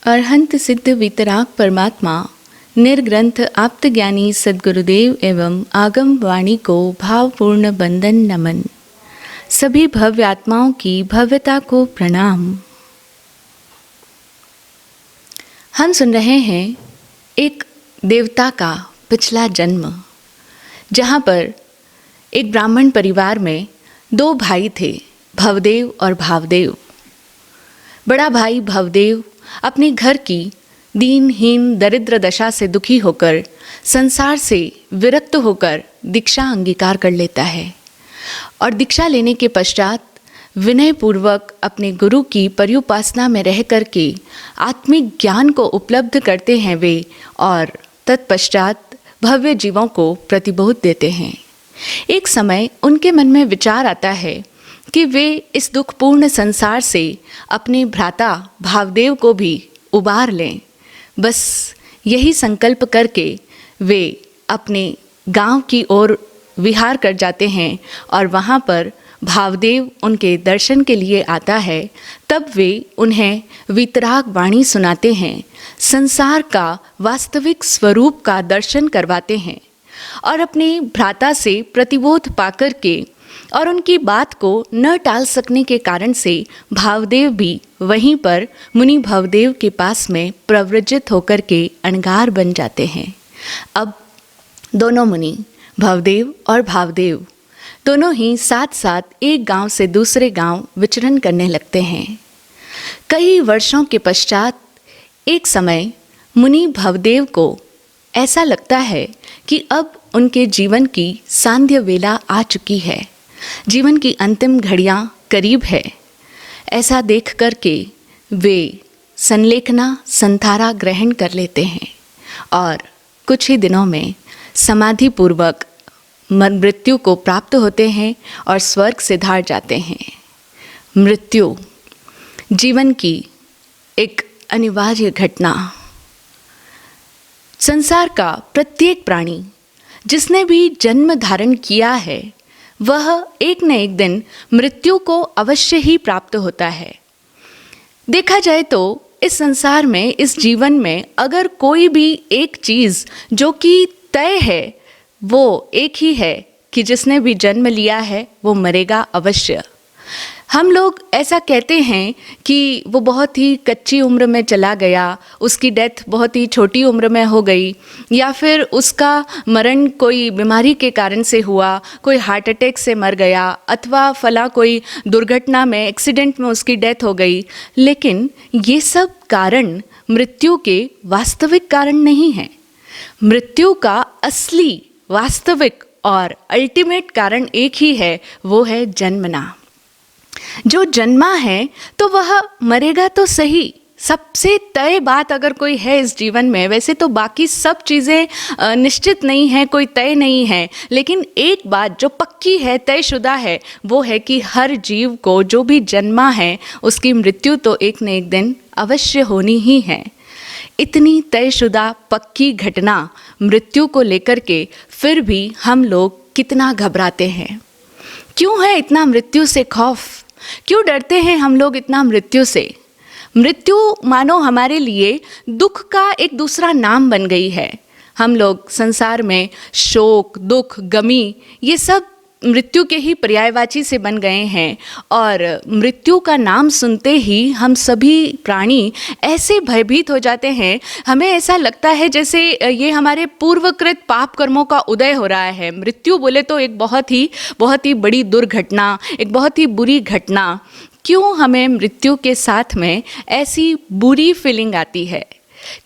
अरहंत सिद्ध वितराग परमात्मा निर्ग्रंथ आप्त ज्ञानी सद्गुरुदेव एवं आगम वाणी को भावपूर्ण बंदन नमन। सभी भव्य आत्माओं की भव्यता को प्रणाम। हम सुन रहे हैं एक देवता का पिछला जन्म, जहाँ पर एक ब्राह्मण परिवार में दो भाई थे, भवदेव और भावदेव। बड़ा भाई भवदेव अपने घर की दीनहीन दरिद्र दशा से दुखी होकर संसार से विरक्त होकर दीक्षा अंगीकार कर लेता है और दीक्षा लेने के पश्चात विनय पूर्वक अपने गुरु की पर्युपासना में रह करके आत्मिक ज्ञान को उपलब्ध करते हैं वे, और तत्पश्चात भव्य जीवों को प्रतिबोध देते हैं। एक समय उनके मन में विचार आता है कि वे इस दुखपूर्ण संसार से अपने भ्राता भावदेव को भी उबार लें। बस यही संकल्प करके वे अपने गांव की ओर विहार कर जाते हैं और वहाँ पर भावदेव उनके दर्शन के लिए आता है। तब वे उन्हें वितराग वाणी सुनाते हैं, संसार का वास्तविक स्वरूप का दर्शन करवाते हैं और अपने भ्राता से प्रतिबोध पाकर के और उनकी बात को न टाल सकने के कारण से भावदेव भी वहीं पर मुनि भवदेव के पास में प्रव्रजित होकर के अणगार बन जाते हैं। अब दोनों मुनि भवदेव और भावदेव दोनों ही साथ साथ एक गांव से दूसरे गांव विचरण करने लगते हैं। कई वर्षों के पश्चात एक समय मुनि भवदेव को ऐसा लगता है कि अब उनके जीवन की सांध्य वेला आ चुकी है, जीवन की अंतिम घड़ियां करीब है। ऐसा देख करके वे संलेखना संथारा ग्रहण कर लेते हैं और कुछ ही दिनों में समाधि पूर्वक मृत्यु को प्राप्त होते हैं और स्वर्ग सिधार जाते हैं। मृत्यु जीवन की एक अनिवार्य घटना। संसार का प्रत्येक प्राणी जिसने भी जन्म धारण किया है वह एक न एक दिन मृत्यु को अवश्य ही प्राप्त होता है। देखा जाए तो इस संसार में, इस जीवन में अगर कोई भी एक चीज़ जो कि तय है वो एक ही है कि जिसने भी जन्म लिया है वो मरेगा अवश्य। हम लोग ऐसा कहते हैं कि वो बहुत ही कच्ची उम्र में चला गया, उसकी डेथ बहुत ही छोटी उम्र में हो गई, या फिर उसका मरण कोई बीमारी के कारण से हुआ, कोई हार्ट अटैक से मर गया, अथवा फला कोई दुर्घटना में एक्सीडेंट में उसकी डेथ हो गई। लेकिन ये सब कारण मृत्यु के वास्तविक कारण नहीं हैं। मृत्यु का असली वास्तविक और अल्टीमेट कारण एक ही है, वो है जन्मना। जो जन्मा है तो वह मरेगा तो सही। सबसे तय बात अगर कोई है इस जीवन में, वैसे तो बाकी सब चीज़ें निश्चित नहीं है, कोई तय नहीं है, लेकिन एक बात जो पक्की है, तयशुदा है, वो है कि हर जीव को जो भी जन्मा है उसकी मृत्यु तो एक न एक दिन अवश्य होनी ही है। इतनी तयशुदा पक्की घटना मृत्यु को लेकर के फिर भी हम लोग कितना घबराते हैं। क्यों है इतना मृत्यु से खौफ? क्यों डरते हैं हम लोग इतना मृत्यु से? मृत्यु मानो हमारे लिए दुख का एक दूसरा नाम बन गई है। हम लोग संसार में शोक, दुख, गमी, ये सब मृत्यु के ही पर्यायवाची से बन गए हैं और मृत्यु का नाम सुनते ही हम सभी प्राणी ऐसे भयभीत हो जाते हैं। हमें ऐसा लगता है जैसे ये हमारे पूर्वकृत पाप कर्मों का उदय हो रहा है। मृत्यु बोले तो एक बहुत ही बड़ी दुर्घटना, एक बहुत ही बुरी घटना। क्यों हमें मृत्यु के साथ में ऐसी बुरी फीलिंग आती है?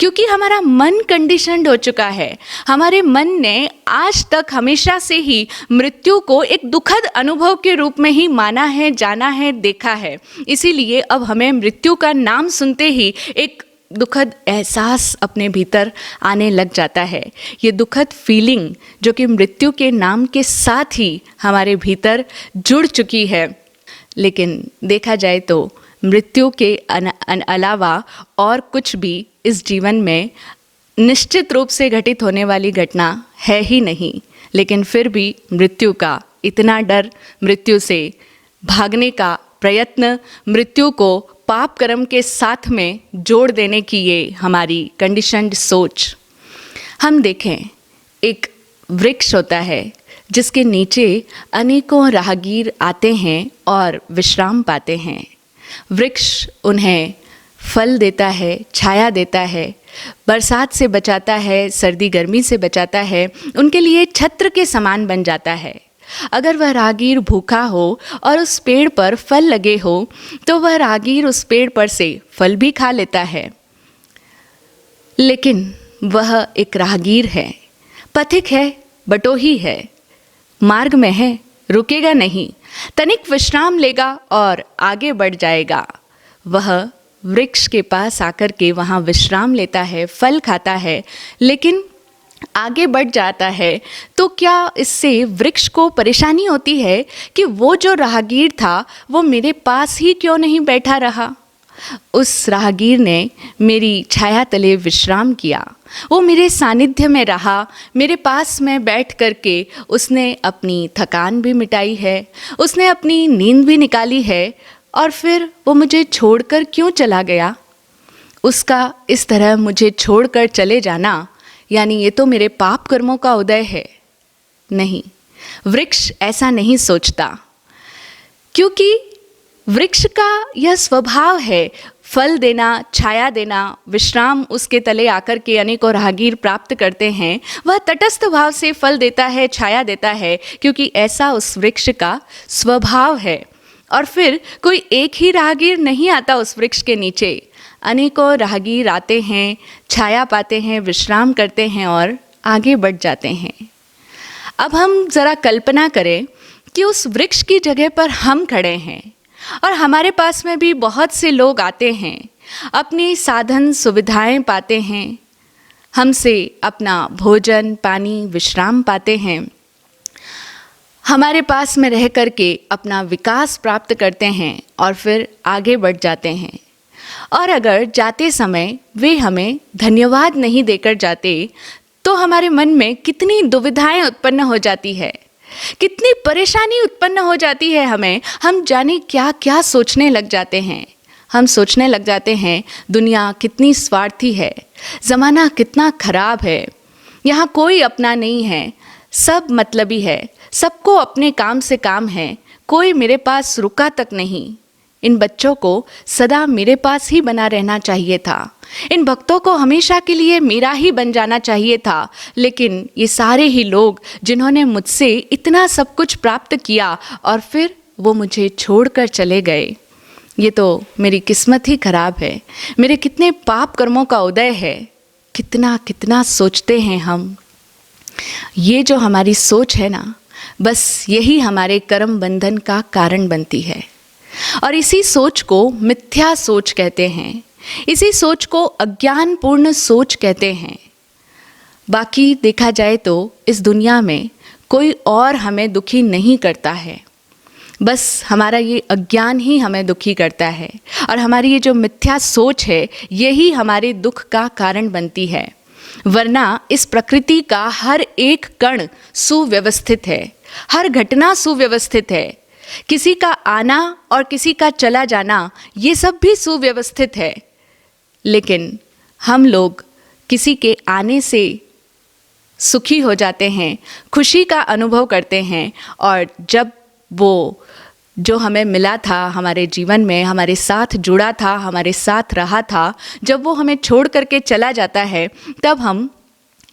क्योंकि हमारा मन कंडीशन्ड हो चुका है। हमारे मन ने आज तक हमेशा से ही मृत्यु को एक दुखद अनुभव के रूप में ही माना है, जाना है, देखा है। इसीलिए अब हमें मृत्यु का नाम सुनते ही एक दुखद एहसास अपने भीतर आने लग जाता है। ये दुखद फीलिंग जो कि मृत्यु के नाम के साथ ही हमारे भीतर जुड़ चुकी है। लेकिन देखा जाए तो मृत्यु के अलावा और कुछ भी इस जीवन में निश्चित रूप से घटित होने वाली घटना है ही नहीं। लेकिन फिर भी मृत्यु का इतना डर, मृत्यु से भागने का प्रयत्न, मृत्यु को पाप कर्म के साथ में जोड़ देने की ये हमारी कंडीशन्ड सोच। हम देखें, एक वृक्ष होता है जिसके नीचे अनेकों राहगीर आते हैं और विश्राम पाते हैं। वृक्ष उन्हें फल देता है, छाया देता है, बरसात से बचाता है, सर्दी गर्मी से बचाता है, उनके लिए छत्र के समान बन जाता है। अगर वह राहगीर भूखा हो और उस पेड़ पर फल लगे हो तो वह राहगीर उस पेड़ पर से फल भी खा लेता है। लेकिन वह एक राहगीर है, पथिक है, बटोही है, मार्ग में है, रुकेगा नहीं, तनिक विश्राम लेगा और आगे बढ़ जाएगा। वह वृक्ष के पास आकर के वहाँ विश्राम लेता है, फल खाता है, लेकिन आगे बढ़ जाता है। तो क्या इससे वृक्ष को परेशानी होती है कि वो जो राहगीर था वो मेरे पास ही क्यों नहीं बैठा रहा? उस राहगीर ने मेरी छाया तले विश्राम किया, वो मेरे सानिध्य में रहा, मेरे पास में बैठ कर के उसने अपनी थकान भी मिटाई है, उसने अपनी नींद भी निकाली है, और फिर वो मुझे छोड़कर क्यों चला गया? उसका इस तरह मुझे छोड़कर चले जाना यानी ये तो मेरे पाप कर्मों का उदय है। नहीं, वृक्ष ऐसा नहीं सोचता, क्योंकि वृक्ष का यह स्वभाव है फल देना, छाया देना, विश्राम उसके तले आकर के अनेकों राहगीर प्राप्त करते हैं। वह तटस्थ भाव से फल देता है, छाया देता है, क्योंकि ऐसा उस वृक्ष का स्वभाव है। और फिर कोई एक ही राहगीर नहीं आता उस वृक्ष के नीचे, अनेकों राहगीर आते हैं, छाया पाते हैं, विश्राम करते हैं और आगे बढ़ जाते हैं। अब हम ज़रा कल्पना करें कि उस वृक्ष की जगह पर हम खड़े हैं और हमारे पास में भी बहुत से लोग आते हैं, अपनी साधन सुविधाएं पाते हैं, हमसे अपना भोजन, पानी, विश्राम पाते हैं, हमारे पास में रह कर के अपना विकास प्राप्त करते हैं और फिर आगे बढ़ जाते हैं। और अगर जाते समय वे हमें धन्यवाद नहीं देकर जाते तो हमारे मन में कितनी दुविधाएं उत्पन्न हो जाती है, कितनी परेशानी उत्पन्न हो जाती है हमें। हम जाने क्या क्या सोचने लग जाते हैं। हम सोचने लग जाते हैं दुनिया कितनी स्वार्थी है, ज़माना कितना खराब है, यहाँ कोई अपना नहीं है, सब मतलबी है, सबको अपने काम से काम है, कोई मेरे पास रुका तक नहीं। इन बच्चों को सदा मेरे पास ही बना रहना चाहिए था, इन भक्तों को हमेशा के लिए मेरा ही बन जाना चाहिए था। लेकिन ये सारे ही लोग जिन्होंने मुझसे इतना सब कुछ प्राप्त किया और फिर वो मुझे छोड़कर चले गए, ये तो मेरी किस्मत ही खराब है, मेरे कितने पाप कर्मों का उदय है। कितना कितना सोचते हैं हम। ये जो हमारी सोच है ना, बस यही हमारे कर्म बंधन का कारण बनती है। और इसी सोच को मिथ्या सोच कहते हैं, इसी सोच को अज्ञानपूर्ण सोच कहते हैं। बाकी देखा जाए तो इस दुनिया में कोई और हमें दुखी नहीं करता है, बस हमारा ये अज्ञान ही हमें दुखी करता है। और हमारी ये जो मिथ्या सोच है यही हमारे दुख का कारण बनती है। वरना इस प्रकृति का हर एक कण सुव्यवस्थित है, हर घटना सुव्यवस्थित है, किसी का आना और किसी का चला जाना ये सब भी सुव्यवस्थित है। लेकिन हम लोग किसी के आने से सुखी हो जाते हैं, खुशी का अनुभव करते हैं, और जब वो जो हमें मिला था हमारे जीवन में, हमारे साथ जुड़ा था, हमारे साथ रहा था, जब वो हमें छोड़ करके चला जाता है तब हम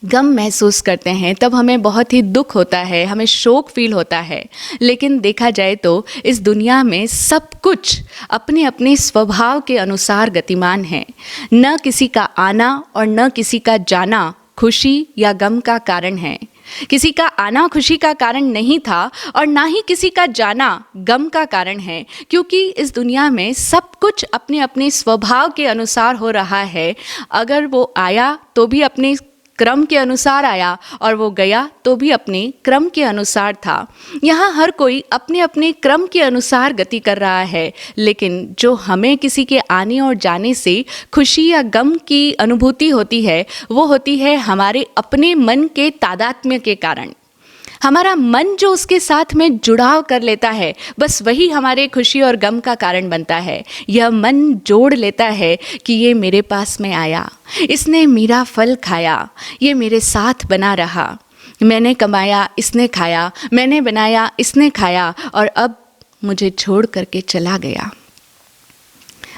गम महसूस करते हैं, तब हमें बहुत ही दुख होता है, हमें शोक फील होता है। लेकिन देखा जाए तो इस दुनिया में सब कुछ अपने अपने स्वभाव के अनुसार गतिमान है। न किसी का आना और न किसी का जाना खुशी या गम का कारण है। किसी का आना खुशी का कारण नहीं था और ना ही किसी का जाना गम का कारण है, क्योंकि इस दुनिया में सब कुछ अपने अपने स्वभाव के अनुसार हो रहा है। अगर वो आया तो भी अपने क्रम के अनुसार आया और वो गया तो भी अपने क्रम के अनुसार था। यहाँ हर कोई अपने अपने क्रम के अनुसार गति कर रहा है। लेकिन जो हमें किसी के आने और जाने से खुशी या गम की अनुभूति होती है वो होती है हमारे अपने मन के तादात्म्य के कारण, हमारा मन जो उसके साथ में जुड़ाव कर लेता है, बस वही हमारे खुशी और गम का कारण बनता है। यह मन जोड़ लेता है कि ये मेरे पास में आया, इसने मेरा फल खाया, ये मेरे साथ बना रहा, मैंने कमाया इसने खाया, मैंने बनाया इसने खाया, और अब मुझे छोड़ करके चला गया।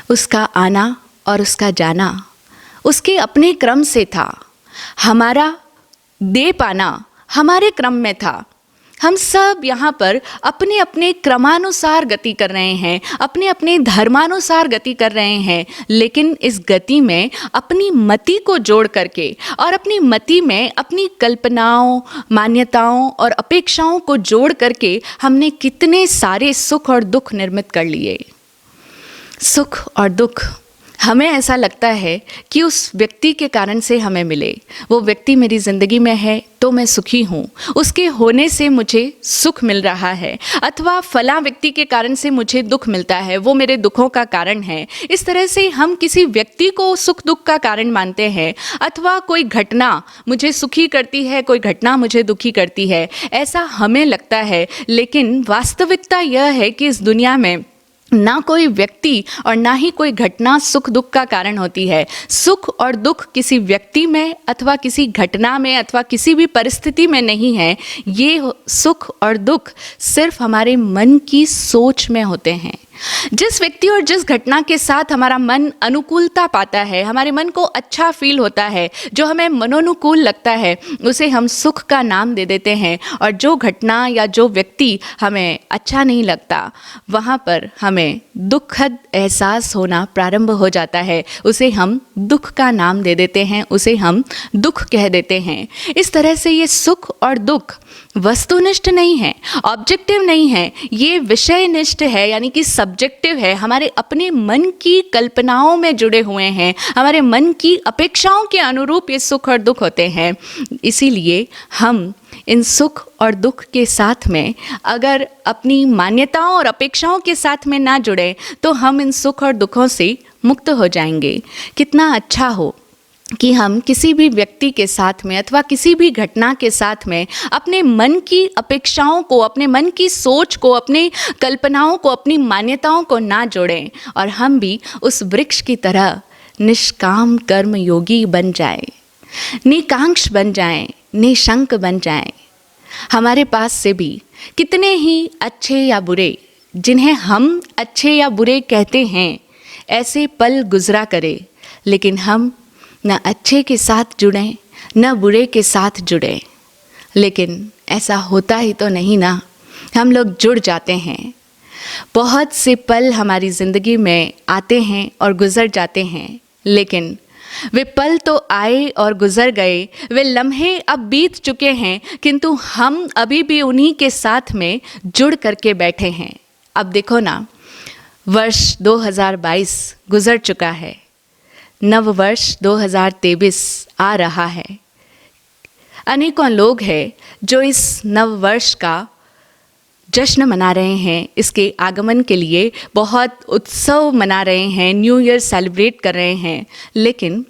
उसका आना और उसका जाना उसके अपने क्रम से था, हमारा दे पाना हमारे क्रम में था। हम सब यहाँ पर अपने अपने क्रमानुसार गति कर रहे हैं, अपने अपने धर्मानुसार गति कर रहे हैं, लेकिन इस गति में अपनी मति को जोड़ करके और अपनी मति में अपनी कल्पनाओं, मान्यताओं और अपेक्षाओं को जोड़ करके हमने कितने सारे सुख और दुख निर्मित कर लिए। सुख और दुख हमें ऐसा लगता है कि उस व्यक्ति के कारण से हमें मिले, वो व्यक्ति मेरी ज़िंदगी में है तो मैं सुखी हूँ, उसके होने से मुझे सुख मिल रहा है, अथवा फलां व्यक्ति के कारण से मुझे दुख मिलता है, वो मेरे दुखों का कारण है। इस तरह से हम किसी व्यक्ति को सुख दुख का कारण मानते हैं, अथवा कोई घटना मुझे सुखी करती है, कोई घटना मुझे दुखी करती है, ऐसा हमें लगता है। लेकिन वास्तविकता यह है कि इस दुनिया में ना कोई व्यक्ति और ना ही कोई घटना सुख दुख का कारण होती है। सुख और दुख किसी व्यक्ति में अथवा किसी घटना में अथवा किसी भी परिस्थिति में नहीं है। ये सुख और दुख सिर्फ हमारे मन की सोच में होते हैं। जिस व्यक्ति और जिस घटना के साथ हमारा मन अनुकूलता पाता है, हमारे मन को अच्छा फील होता है, जो हमें मनोनुकूल लगता है, उसे हम सुख का नाम दे देते हैं। और जो घटना या जो व्यक्ति हमें अच्छा नहीं लगता, वहाँ पर हमें दुखद एहसास होना प्रारंभ हो जाता है, उसे हम दुख का नाम दे देते हैं, उसे हम दुख कह देते हैं। इस तरह से ये सुख और दुख वस्तुनिष्ठ नहीं है, ऑब्जेक्टिव नहीं है, ये विषयनिष्ठ है, यानी कि सब्जेक्टिव है, हमारे अपने मन की कल्पनाओं में जुड़े हुए हैं, हमारे मन की अपेक्षाओं के अनुरूप ये सुख और दुख होते हैं। इसीलिए हम इन सुख और दुख के साथ में अगर अपनी मान्यताओं और अपेक्षाओं के साथ में ना जुड़े तो हम इन सुख और दुखों से मुक्त हो जाएंगे। कितना अच्छा हो कि हम किसी भी व्यक्ति के साथ में अथवा किसी भी घटना के साथ में अपने मन की अपेक्षाओं को, अपने मन की सोच को, अपनी कल्पनाओं को, अपनी मान्यताओं को ना जोड़ें और हम भी उस वृक्ष की तरह निष्काम कर्म योगी बन जाएं, निकांक्ष बन जाएं, निशंक बन जाएं। हमारे पास से भी कितने ही अच्छे या बुरे, जिन्हें हम अच्छे या बुरे कहते हैं, ऐसे पल गुजरा करे, लेकिन हम न अच्छे के साथ जुड़ें न बुरे के साथ जुड़ें। लेकिन ऐसा होता ही तो नहीं ना, हम लोग जुड़ जाते हैं। बहुत से पल हमारी ज़िंदगी में आते हैं और गुज़र जाते हैं, लेकिन वे पल तो आए और गुज़र गए, वे लम्हे अब बीत चुके हैं, किंतु हम अभी भी उन्हीं के साथ में जुड़ करके बैठे हैं। अब देखो ना, वर्ष 2022 गुज़र चुका है, नव वर्ष 2023 आ रहा है। अनेकों लोग हैं जो इस नव वर्ष का जश्न मना रहे हैं, इसके आगमन के लिए बहुत उत्सव मना रहे हैं, न्यू ईयर सेलिब्रेट कर रहे हैं। लेकिन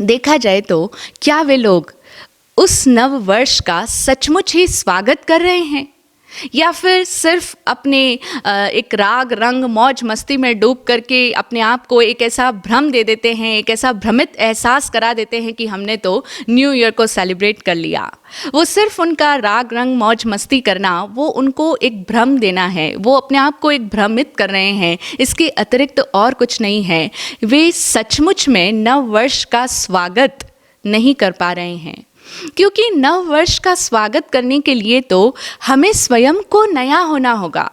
देखा जाए तो क्या वे लोग उस नव वर्ष का सचमुच ही स्वागत कर रहे हैं, या फिर सिर्फ अपने एक राग रंग मौज मस्ती में डूब करके अपने आप को एक ऐसा भ्रम दे देते हैं, एक ऐसा भ्रमित एहसास करा देते हैं कि हमने तो न्यू ईयर को सेलिब्रेट कर लिया। वो सिर्फ उनका राग रंग मौज मस्ती करना, वो उनको एक भ्रम देना है, वो अपने आप को एक भ्रमित कर रहे हैं, इसके अतिरिक्त और कुछ नहीं है। वे सचमुच में नव वर्ष का स्वागत नहीं कर पा रहे हैं, क्योंकि नव वर्ष का स्वागत करने के लिए तो हमें स्वयं को नया होना होगा,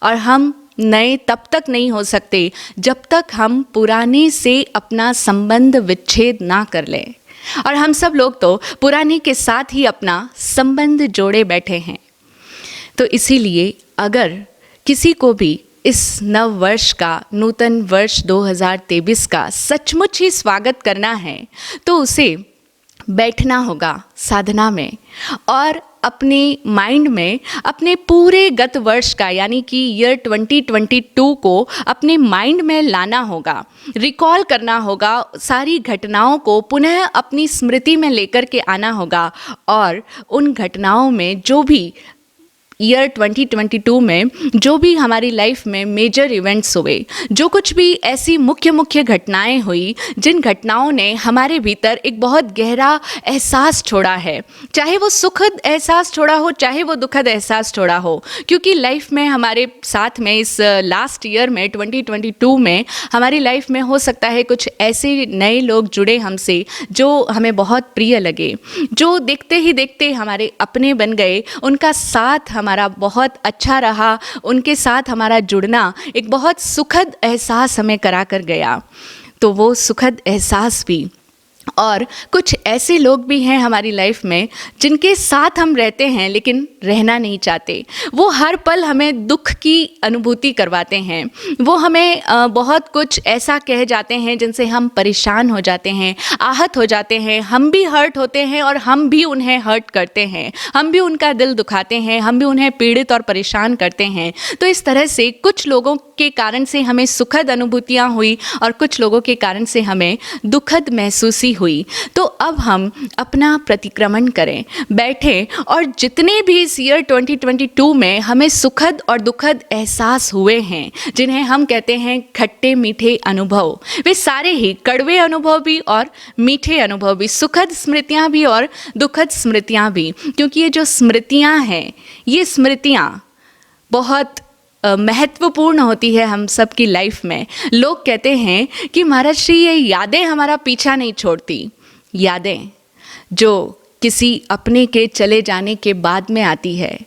और हम नए तब तक नहीं हो सकते जब तक हम पुराने से अपना संबंध विच्छेद ना कर लें। और हम सब लोग तो पुराने के साथ ही अपना संबंध जोड़े बैठे हैं। तो इसीलिए अगर किसी को भी इस नव वर्ष का, नूतन वर्ष 2023 का सचमुच ही स्वागत करना है, तो उसे बैठना होगा साधना में और अपने माइंड में अपने पूरे गत वर्ष का यानी कि ईयर 2022 को अपने माइंड में लाना होगा, रिकॉल करना होगा, सारी घटनाओं को पुनः अपनी स्मृति में लेकर के आना होगा और उन घटनाओं में जो भी ईयर 2022 में जो भी हमारी लाइफ में मेजर इवेंट्स हुए, जो कुछ भी ऐसी मुख्य मुख्य घटनाएं हुई जिन घटनाओं ने हमारे भीतर एक बहुत गहरा एहसास छोड़ा है, चाहे वो सुखद एहसास छोड़ा हो, चाहे वो दुखद एहसास छोड़ा हो, क्योंकि लाइफ में हमारे साथ में इस लास्ट ईयर में 2022 में हमारी लाइफ में हो सकता है कुछ ऐसे नए लोग जुड़े हमसे जो हमें बहुत प्रिय लगे, जो देखते ही देखते हमारे अपने बन गए, उनका साथ हमारा बहुत अच्छा रहा, उनके साथ हमारा जुड़ना एक बहुत सुखद एहसास हमें करा कर गया। तो वो सुखद एहसास भी और कुछ ऐसे लोग भी हैं हमारी लाइफ में जिनके साथ हम रहते हैं लेकिन रहना नहीं चाहते। वो हर पल हमें दुख की अनुभूति करवाते हैं, वो हमें बहुत कुछ ऐसा कह जाते हैं जिनसे हम परेशान हो जाते हैं, आहत हो जाते हैं, हम भी हर्ट होते हैं और हम भी उन्हें हर्ट करते हैं, हम भी उनका दिल दुखाते हैं, हम भी उन्हें पीड़ित और परेशान करते हैं। तो इस तरह से कुछ लोगों के कारण से हमें सुखद अनुभूतियाँ हुई और कुछ लोगों के कारण से हमें दुखद महसूसी हुई। तो अब हम अपना प्रतिक्रमण करें, बैठें और जितने भी इस ईयर 2022 में हमें सुखद और दुखद एहसास हुए हैं, जिन्हें हम कहते हैं खट्टे मीठे अनुभव, वे सारे ही कड़वे अनुभव भी और मीठे अनुभव भी, सुखद स्मृतियां भी और दुखद स्मृतियां भी, क्योंकि ये जो स्मृतियां हैं, ये स्मृतियां बहुत महत्वपूर्ण होती है हम सब की लाइफ में। लोग कहते हैं कि महाराज श्री ये यादें हमारा पीछा नहीं छोड़ती। यादें जो किसी अपने के चले जाने के बाद में आती है,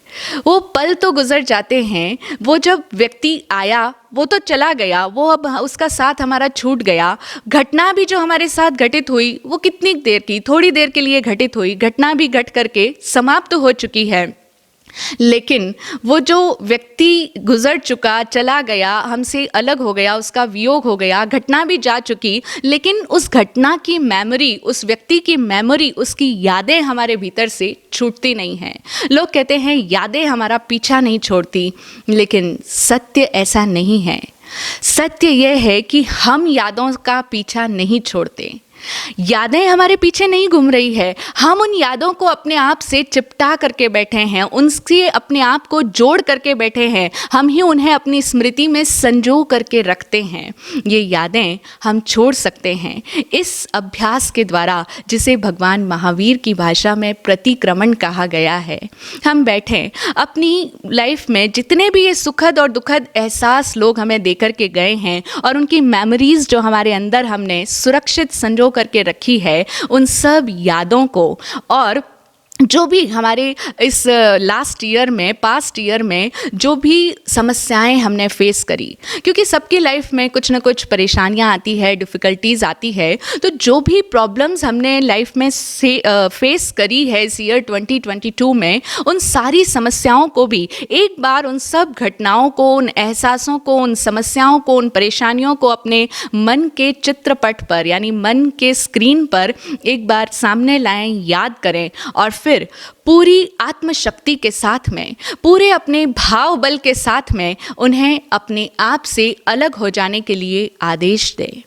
वो पल तो गुजर जाते हैं, वो जब व्यक्ति आया वो तो चला गया, वो अब उसका साथ हमारा छूट गया। घटना भी जो हमारे साथ घटित हुई वो कितनी देर की, थोड़ी देर के लिए घटित हुई, घटना भी घट करके समाप्त हो चुकी है। लेकिन वो जो व्यक्ति गुजर चुका, चला गया, हमसे अलग हो गया, उसका वियोग हो गया, घटना भी जा चुकी, लेकिन उस घटना की मेमोरी, उस व्यक्ति की मेमोरी, उसकी यादें हमारे भीतर से छूटती नहीं हैं। लोग कहते हैं यादें हमारा पीछा नहीं छोड़ती, लेकिन सत्य ऐसा नहीं है। सत्य यह है कि हम यादों का पीछा नहीं छोड़ते। यादें हमारे पीछे नहीं घूम रही है, हम उन यादों को अपने आप से चिपटा करके बैठे हैं, उनसे अपने आप को जोड़ करके बैठे हैं, हम ही उन्हें अपनी स्मृति में संजो करके रखते हैं। ये यादें हम छोड़ सकते हैं इस अभ्यास के द्वारा, जिसे भगवान महावीर की भाषा में प्रतिक्रमण कहा गया है। हम बैठें, अपनी लाइफ में जितने भी ये सुखद और दुखद एहसास लोग हमें दे करके गए हैं और उनकी मेमोरीज जो हमारे अंदर हमने सुरक्षित संजो करके रखी है, उन सब यादों को और जो भी हमारे इस लास्ट ईयर में, पास्ट ईयर में जो भी समस्याएं हमने फेस करी, क्योंकि सबकी लाइफ में कुछ ना कुछ परेशानियां आती है, डिफ़िकल्टीज़ आती है, तो जो भी प्रॉब्लम्स हमने लाइफ में फेस करी है इस ईयर 2022 में, उन सारी समस्याओं को भी एक बार, उन सब घटनाओं को, उन एहसासों को, उन समस्याओं को, उन परेशानियों को अपने मन के चित्रपट पर यानी मन के स्क्रीन पर एक बार सामने लाएं, याद करें और फिर पूरी आत्मशक्ति के साथ में, पूरे अपने भाव बल के साथ में उन्हें अपने आप से अलग हो जाने के लिए आदेश दें।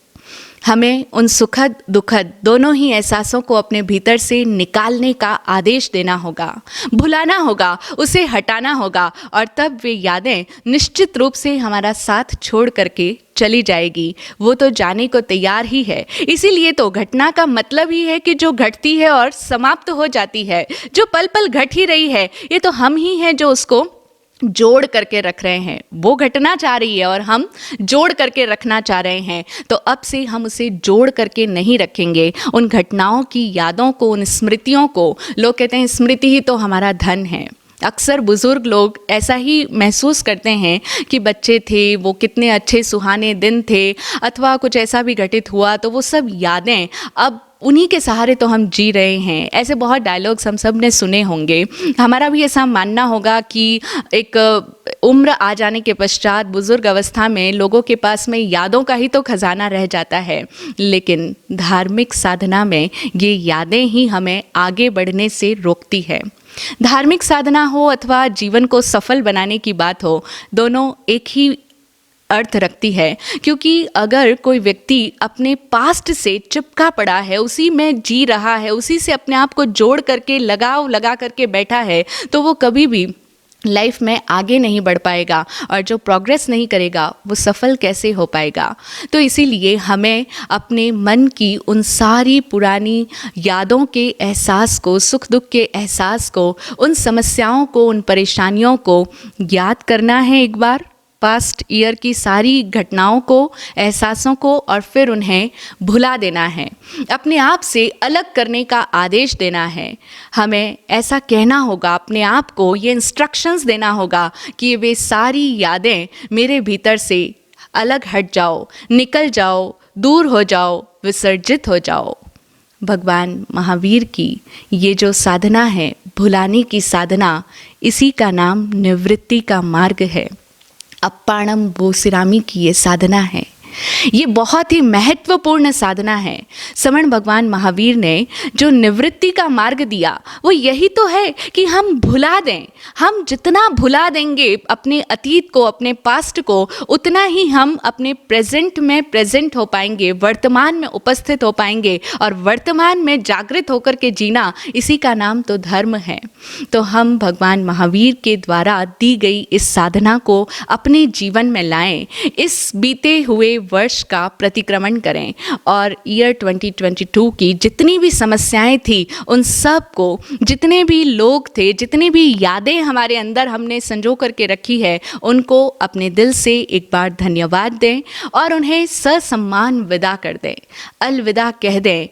हमें उन सुखद दुखद दोनों ही एहसासों को अपने भीतर से निकालने का आदेश देना होगा, भुलाना होगा, उसे हटाना होगा और तब वे यादें निश्चित रूप से हमारा साथ छोड़ करके चली जाएगी। वो तो जाने को तैयार ही है। इसीलिए तो घटना का मतलब ही है कि जो घटती है और समाप्त हो जाती है, जो पल पल घट ही रही है, ये तो हम ही हैं जो उसको जोड़ करके रख रहे हैं। वो घटना चाह रही है और हम जोड़ करके रखना चाह रहे हैं, तो अब से हम उसे जोड़ करके नहीं रखेंगे। उन घटनाओं की यादों को, उन स्मृतियों को, लोग कहते हैं स्मृति ही तो हमारा धन है। अक्सर बुज़ुर्ग लोग ऐसा ही महसूस करते हैं कि बच्चे थे, वो कितने अच्छे सुहाने दिन थे, अथवा कुछ ऐसा भी घटित हुआ तो वो सब यादें अब उन्हीं के सहारे तो हम जी रहे हैं। ऐसे बहुत डायलॉग्स हम सब ने सुने होंगे। हमारा भी ऐसा मानना होगा कि एक उम्र आ जाने के पश्चात बुज़ुर्ग अवस्था में लोगों के पास में यादों का ही तो खजाना रह जाता है, लेकिन धार्मिक साधना में ये यादें ही हमें आगे बढ़ने से रोकती है। धार्मिक साधना हो अथवा जीवन को सफल बनाने की बात हो, दोनों एक ही अर्थ रखती है, क्योंकि अगर कोई व्यक्ति अपने पास्ट से चिपका पड़ा है, उसी में जी रहा है, उसी से अपने आप को जोड़ करके लगाव लगा करके बैठा है, तो वो कभी भी लाइफ में आगे नहीं बढ़ पाएगा, और जो प्रोग्रेस नहीं करेगा वो सफल कैसे हो पाएगा। तो इसीलिए हमें अपने मन की उन सारी पुरानी यादों के एहसास को, सुख दुख के एहसास को, उन समस्याओं को, उन परेशानियों को याद करना है एक बार, पास्ट ईयर की सारी घटनाओं को, एहसासों को, और फिर उन्हें भुला देना है, अपने आप से अलग करने का आदेश देना है। हमें ऐसा कहना होगा अपने आप को, ये इंस्ट्रक्शंस देना होगा कि वे सारी यादें मेरे भीतर से अलग हट जाओ, निकल जाओ, दूर हो जाओ, विसर्जित हो जाओ। भगवान महावीर की ये जो साधना है, भुलाने की साधना, इसी का नाम निवृत्ति का मार्ग है। अप्पाणम बोसिरामी की ये साधना है। ये बहुत ही महत्वपूर्ण साधना है। समण भगवान महावीर ने जो निवृत्ति का मार्ग दिया वो यही तो है कि हम भुला दें। हम जितना भुला देंगे अपने अतीत को, अपने पास्ट को, उतना ही हम अपने प्रेजेंट में प्रेजेंट हो पाएंगे, वर्तमान में उपस्थित हो पाएंगे, और वर्तमान में जागृत होकर के जीना, इसी का नाम तो धर्म है। तो हम भगवान महावीर के द्वारा दी गई इस साधना को अपने जीवन में लाएं, इस बीते हुए वर्ष का प्रतिक्रमण करें, और ईयर 2022 की जितनी भी समस्याएं थी, उन सब को, जितने भी लोग थे, जितनी भी यादें हमारे अंदर हमने संजो करके रखी है, उनको अपने दिल से एक बार धन्यवाद दें और उन्हें ससम्मान विदा कर दें, अलविदा कह दें।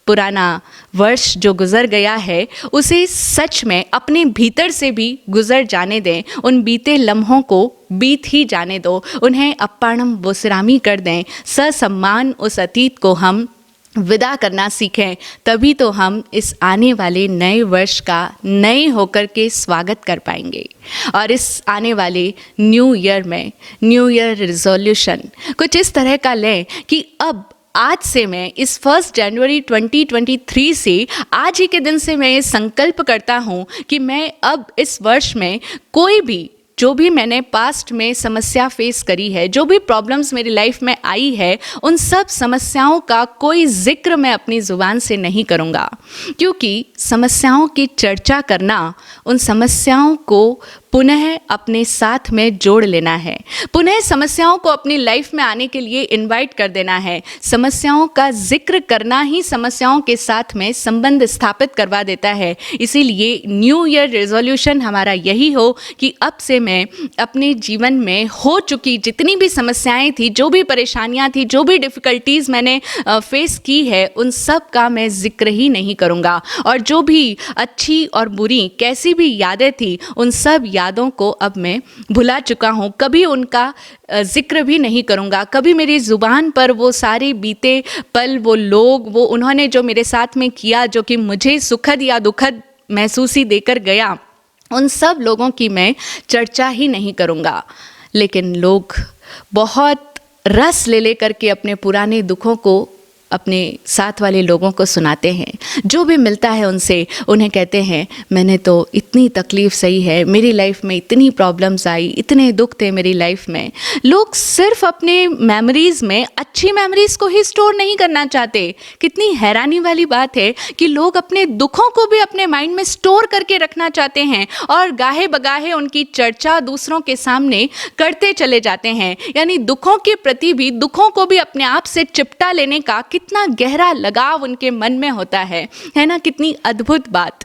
पुराना वर्ष जो गुज़र गया है उसे सच में अपने भीतर से भी गुज़र जाने दें, उन बीते लम्हों को बीत ही जाने दो, उन्हें अप्पाणम बोसिरामी कर दें। ससम्मान उस अतीत को हम विदा करना सीखें, तभी तो हम इस आने वाले नए वर्ष का नए होकर के स्वागत कर पाएंगे। और इस आने वाले न्यू ईयर में न्यू ईयर रिजोल्यूशन कुछ इस तरह का लें कि अब आज से मैं इस 1 जनवरी 2023 से, आज ही के दिन से मैं ये संकल्प करता हूँ कि मैं अब इस वर्ष में कोई भी, जो भी मैंने पास्ट में समस्या फेस करी है, जो भी प्रॉब्लम्स मेरी लाइफ में आई है, उन सब समस्याओं का कोई जिक्र मैं अपनी ज़ुबान से नहीं करूँगा, क्योंकि समस्याओं की चर्चा करना, उन समस्याओं को पुनः अपने साथ में जोड़ लेना है, पुनः समस्याओं को अपनी लाइफ में आने के लिए इनवाइट कर देना है। समस्याओं का जिक्र करना ही समस्याओं के साथ में संबंध स्थापित करवा देता है। इसीलिए न्यू ईयर रेजोल्यूशन हमारा यही हो कि अब से मैं अपने जीवन में हो चुकी जितनी भी समस्याएं थी, जो भी परेशानियां थी, जो भी डिफ़िकल्टीज़ मैंने फेस की है, उन सब का मैं जिक्र ही नहीं करूँगा, और जो भी अच्छी और बुरी कैसी भी यादें थी, उन सब यादों को अब मैं भुला चुका हूँ, कभी उनका जिक्र भी नहीं करूँगा। कभी मेरी ज़ुबान पर वो सारे बीते पल, वो लोग, वो उन्होंने जो मेरे साथ में किया, जो कि मुझे सुखद या दुखद महसूसी देकर गया, उन सब लोगों की मैं चर्चा ही नहीं करूँगा। लेकिन लोग बहुत रस ले ले करके अपने पुराने दुखों को अपने साथ वाले लोगों को सुनाते हैं। जो भी मिलता है उनसे, उन्हें कहते हैं मैंने तो इतनी तकलीफ़ सही है, मेरी लाइफ में इतनी प्रॉब्लम्स आई, इतने दुख थे मेरी लाइफ में। लोग सिर्फ अपने मेमोरीज़ में अच्छी मेमोरीज़ को ही स्टोर नहीं करना चाहते। कितनी हैरानी वाली बात है कि लोग अपने दुखों को भी अपने माइंड में स्टोर करके रखना चाहते हैं और गाहे बगाहे उनकी चर्चा दूसरों के सामने करते चले जाते हैं। यानी दुखों के प्रति भी, दुखों को भी अपने आप से चिपटा लेने का कितना गहरा लगाव उनके मन में होता है ना? कितनी अद्भुत बात।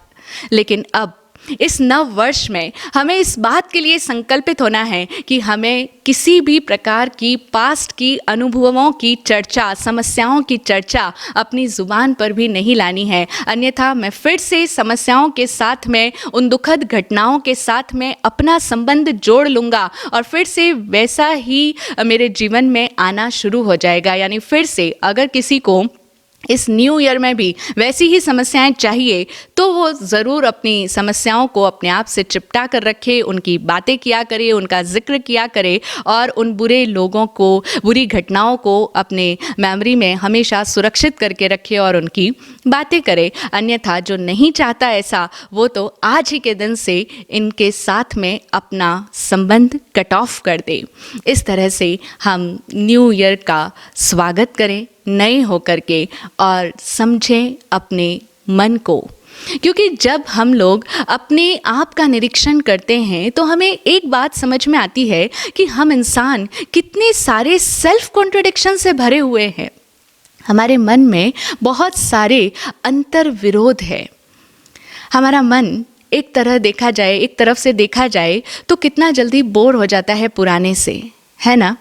लेकिन अब इस नव वर्ष में हमें इस बात के लिए संकल्पित होना है कि हमें किसी भी प्रकार की पास्ट की अनुभवों की चर्चा, समस्याओं की चर्चा अपनी ज़ुबान पर भी नहीं लानी है। अन्यथा मैं फिर से समस्याओं के साथ में, उन दुखद घटनाओं के साथ में अपना संबंध जोड़ लूँगा और फिर से वैसा ही मेरे जीवन में आना शुरू हो जाएगा। यानी फिर से अगर किसी को इस न्यू ईयर में भी वैसी ही समस्याएं चाहिए तो वो ज़रूर अपनी समस्याओं को अपने आप से चिपटा कर रखे, उनकी बातें किया करे, उनका जिक्र किया करे और उन बुरे लोगों को, बुरी घटनाओं को अपने मेमोरी में हमेशा सुरक्षित करके रखे और उनकी बातें करे। अन्यथा जो नहीं चाहता ऐसा, वो तो आज ही के दिन से इनके साथ में अपना संबंध कट ऑफ कर दे। इस तरह से हम न्यू ईयर का स्वागत करें नए होकर के और समझें अपने मन को, क्योंकि जब हम लोग अपने आप का निरीक्षण करते हैं तो हमें एक बात समझ में आती है कि हम इंसान कितने सारे सेल्फ कॉन्ट्रडिक्शन से भरे हुए हैं। हमारे मन में बहुत सारे अंतर विरोध है। हमारा मन एक तरफ से देखा जाए तो कितना जल्दी बोर हो जाता है पुराने से, है ना।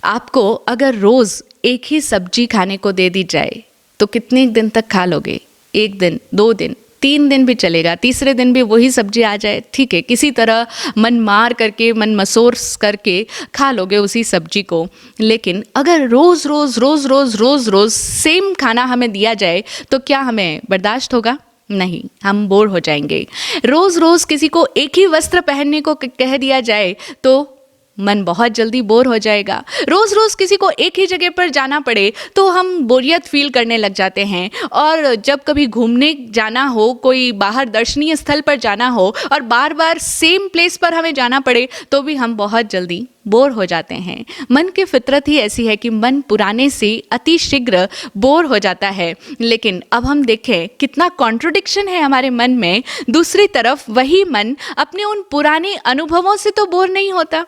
आपको अगर रोज़ एक ही सब्जी खाने को दे दी जाए तो कितने दिन तक खा लोगे? 1 दिन, 2 दिन, 3 दिन भी चलेगा, तीसरे दिन भी वही सब्जी आ जाए, ठीक है, किसी तरह मन मार करके, मन मसोर करके खा लोगे उसी सब्जी को। लेकिन अगर रोज़ रोज़ सेम खाना हमें दिया जाए तो क्या हमें बर्दाश्त होगा? नहीं, हम बोर हो जाएंगे। रोज़ रोज़ किसी को एक ही वस्त्र पहनने को कह दिया जाए तो मन बहुत जल्दी बोर हो जाएगा। रोज़ रोज़ किसी को एक ही जगह पर जाना पड़े तो हम बोरियत फील करने लग जाते हैं। और जब कभी घूमने जाना हो, कोई बाहर दर्शनीय स्थल पर जाना हो और बार बार सेम प्लेस पर हमें जाना पड़े तो भी हम बहुत जल्दी बोर हो जाते हैं। मन की फितरत ही ऐसी है कि मन पुराने से अति शीघ्र बोर हो जाता है। लेकिन अब हम देखें कितना कॉन्ट्रडिक्शन है हमारे मन में। दूसरी तरफ वही मन अपने उन पुराने अनुभवों से तो बोर नहीं होता।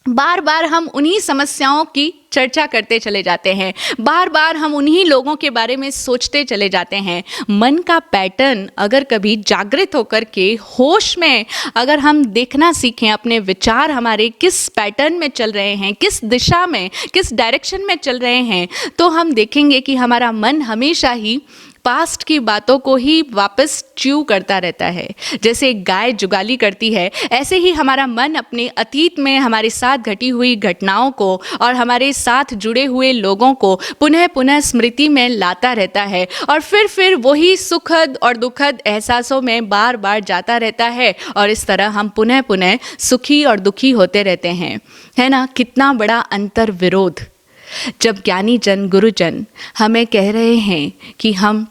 बार बार हम उन्हीं समस्याओं की चर्चा करते चले जाते हैं, बार बार हम उन्हीं लोगों के बारे में सोचते चले जाते हैं। मन का पैटर्न अगर कभी जागृत होकर के होश में अगर हम देखना सीखें, अपने विचार हमारे किस पैटर्न में चल रहे हैं, किस दिशा में, किस डायरेक्शन में चल रहे हैं, तो हम देखेंगे कि हमारा मन हमेशा ही पास्ट की बातों को ही वापस च्यू करता रहता है। जैसे एक गाय जुगाली करती है, ऐसे ही हमारा मन अपने अतीत में हमारे साथ घटी हुई घटनाओं को और हमारे साथ जुड़े हुए लोगों को पुनः पुनः स्मृति में लाता रहता है और फिर वही सुखद और दुखद एहसासों में बार बार जाता रहता है और इस तरह हम पुनः पुनः सुखी और दुखी होते रहते हैं, है ना। कितना बड़ा अंतर विरोध। जब ज्ञानी जन, गुरुजन हमें कह रहे हैं कि हम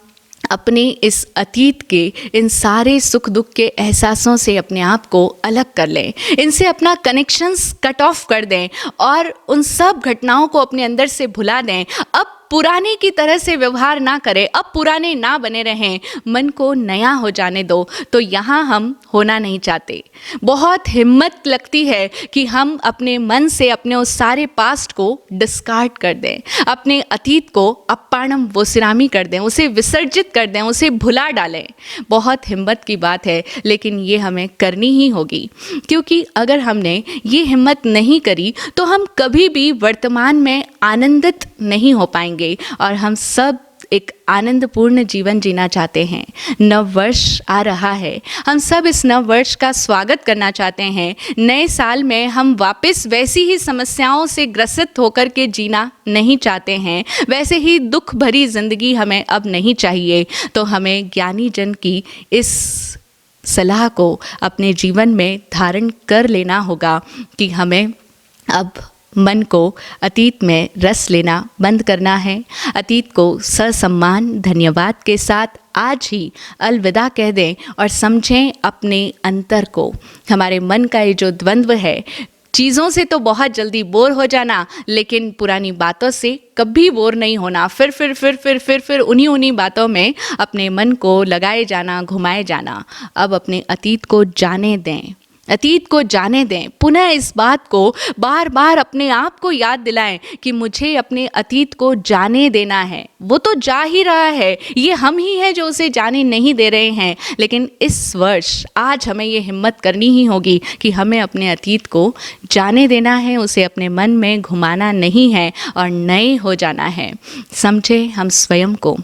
अपने इस अतीत के इन सारे सुख दुख के एहसासों से अपने आप को अलग कर लें, इनसे अपना कनेक्शंस कट ऑफ कर दें और उन सब घटनाओं को अपने अंदर से भुला दें, अब पुराने की तरह से व्यवहार ना करें, अब पुराने ना बने रहें, मन को नया हो जाने दो, तो यहाँ हम होना नहीं चाहते। बहुत हिम्मत लगती है कि हम अपने मन से अपने उस सारे पास्ट को डिस्कार्ड कर दें, अपने अतीत को अपाणम वोसिरामी कर दें, उसे विसर्जित कर दें, उसे भुला डालें। बहुत हिम्मत की बात है, लेकिन ये हमें करनी ही होगी, क्योंकि अगर हमने ये हिम्मत नहीं करी तो हम कभी भी वर्तमान में आनंदित नहीं हो पाएंगे और हम सब एक आनंदपूर्ण जीवन जीना चाहते हैं। नव वर्ष आ रहा है, हम सब इस नव वर्ष का स्वागत करना चाहते हैं। नए साल में हम वापस वैसी ही समस्याओं से ग्रसित होकर के जीना नहीं चाहते हैं, वैसे ही दुख भरी जिंदगी हमें अब नहीं चाहिए। तो हमें ज्ञानी जन की इस सलाह को अपने जीवन में धारण कर लेना होगा कि हमें अब मन को अतीत में रस लेना बंद करना है। अतीत को ससम्मान धन्यवाद के साथ आज ही अलविदा कह दें और समझें अपने अंतर को। हमारे मन का ये जो द्वंद्व है, चीज़ों से तो बहुत जल्दी बोर हो जाना, लेकिन पुरानी बातों से कभी बोर नहीं होना। फिर उन्हीं बातों में अपने मन को लगाए जाना, घुमाए जाना। अब अपने अतीत को जाने दें, अतीत को जाने दें, पुनः इस बात को बार बार अपने आप को याद दिलाएं कि मुझे अपने अतीत को जाने देना है। वो तो जा ही रहा है, ये हम ही हैं जो उसे जाने नहीं दे रहे हैं। लेकिन इस वर्ष आज हमें ये हिम्मत करनी ही होगी कि हमें अपने अतीत को जाने देना है, उसे अपने मन में घुमाना नहीं है और नए हो जाना है। समझे हम स्वयं को,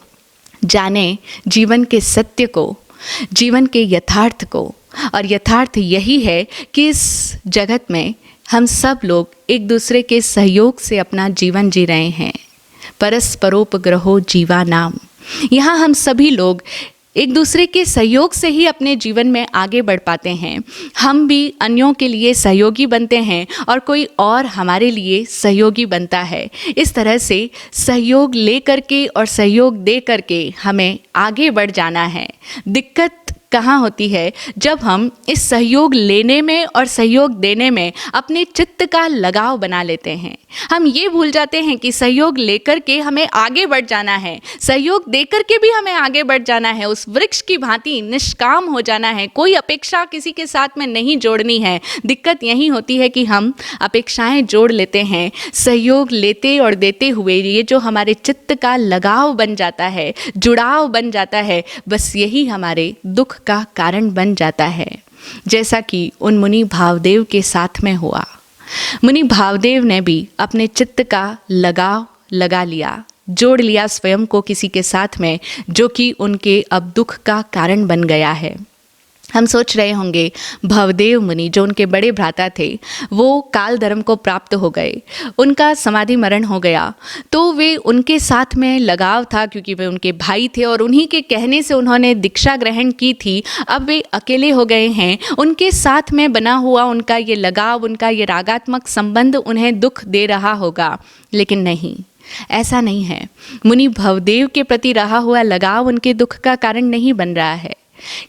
जाने जीवन के सत्य को, जीवन के यथार्थ को। और यथार्थ यही है कि इस जगत में हम सब लोग एक दूसरे के सहयोग से अपना जीवन जी रहे हैं। परस्परोपग्रहो जीवा नाम। यहाँ हम सभी लोग एक दूसरे के सहयोग से ही अपने जीवन में आगे बढ़ पाते हैं। हम भी अन्यों के लिए सहयोगी बनते हैं और कोई और हमारे लिए सहयोगी बनता है। इस तरह से सहयोग ले करके और सहयोग दे करके हमें आगे बढ़ जाना है। दिक्कत कहाँ होती है? जब हम इस सहयोग लेने में और सहयोग देने में अपने चित्त का लगाव बना लेते हैं। हम ये भूल जाते हैं कि सहयोग लेकर के हमें आगे बढ़ जाना है, सहयोग देकर के भी हमें आगे बढ़ जाना है, उस वृक्ष की भांति निष्काम हो जाना है, कोई अपेक्षा किसी के साथ में नहीं जोड़नी है। दिक्कत यही होती है कि हम अपेक्षाएं जोड़ लेते हैं। सहयोग लेते और देते हुए ये जो हमारे चित्त का लगाव बन जाता है, जुड़ाव बन जाता है, बस यही हमारे दुख का कारण बन जाता है। जैसा कि उन मुनि भावदेव के साथ में हुआ। मुनि भावदेव ने भी अपने चित्त का लगाव लगा लिया, जोड़ लिया स्वयं को किसी के साथ में, जो कि उनके अब दुख का कारण बन गया है। हम सोच रहे होंगे भवदेव मुनि जो उनके बड़े भ्राता थे, वो काल धर्म को प्राप्त हो गए, उनका समाधि मरण हो गया, तो वे उनके साथ में लगाव था क्योंकि वे उनके भाई थे और उन्हीं के कहने से उन्होंने दीक्षा ग्रहण की थी। अब वे अकेले हो गए हैं, उनके साथ में बना हुआ उनका ये लगाव, उनका ये रागात्मक संबंध उन्हें दुख दे रहा होगा। लेकिन नहीं, ऐसा नहीं है। मुनि भवदेव के प्रति रहा हुआ लगाव उनके दुख का कारण नहीं बन रहा है।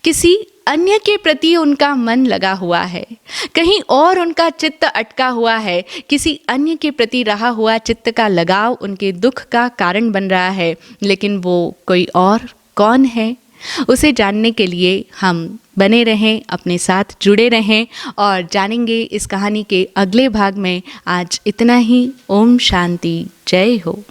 किसी अन्य के प्रति उनका मन लगा हुआ है, कहीं और उनका चित्त अटका हुआ है। किसी अन्य के प्रति रहा हुआ चित्त का लगाव उनके दुख का कारण बन रहा है। लेकिन वो कोई और कौन है, उसे जानने के लिए हम बने रहें, अपने साथ जुड़े रहें और जानेंगे इस कहानी के अगले भाग में। आज इतना ही। ओम शांति, जय हो।